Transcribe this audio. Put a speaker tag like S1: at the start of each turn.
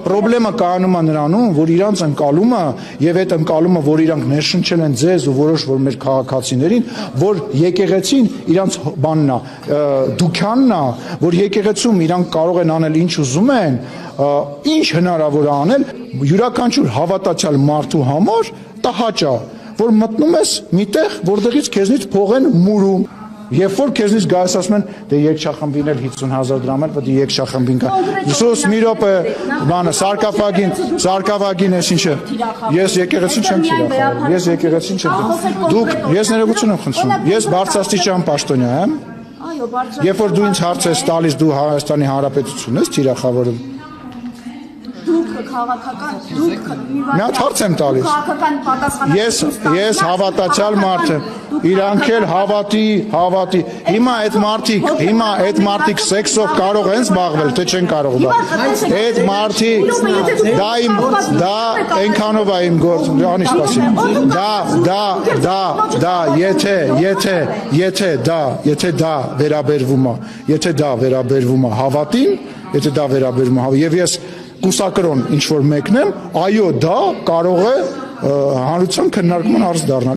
S1: Պրոբլեմը կայանում է նրանում, որ իրանց ընկալումը եւ այդ ընկալումը, որ իրանք ներշնչել են ձեզ ու որոշ որ մեր քաղաքացիներին, որ եկեղեցին իրանց բանն է, դուքյանն է, որ եկեղեցում իրանք կարող են անել ինչ ուզում են, ինչ հնարավոր է անել, յուրաքանչյուր հավատացյալ մարդու համար տհաճ է, որ մտնում ես միտեղ, որտեղից քեզնից փող են մուրում։ Երբ որ քեզնից գայս ասում են, դե երկշախմբին էլ 50,000 դրամ էլ պետք է երկշախմբին կա։ Հիսուս մի րոպե, բանը սարկավագին էս ինչը։ Ես եկեղեցին չեմ թիրախավորում։ Ես եկեղեցին չեմ։ Դուք ես ներողություն եմ խնդրում։ Ես բարձրաստիճան պաշտոնյա եմ։
S2: Այո, բարձր։
S1: Երբ որ դու ինձ հարց ես տալիս, դու Հայաստանի Հանրապետությունն ես թիրախավորում։
S2: Քաղաքական դուք
S1: Մի հատ հարց եմ տալիս։
S2: քաղաքական պատասխանատվություն
S1: Ես հավատացյալ մարդ եմ։ Իրանք էլ հավատի։ Հիմա այդ մարդիկ սեքսով կարող են զբաղվել, թե չեն կարող զբաղվել։ Այդ մարդիկ դա այնքանով է իմ գործը, անի սպասի։ Եթե դա վերաբերվում է հավատին, եթե դա վերաբերվում է եւ ես կուսակրոն ինչ որ մեկնեմ, այո դա կարող է հանրության քննարկման հարց դառնալ։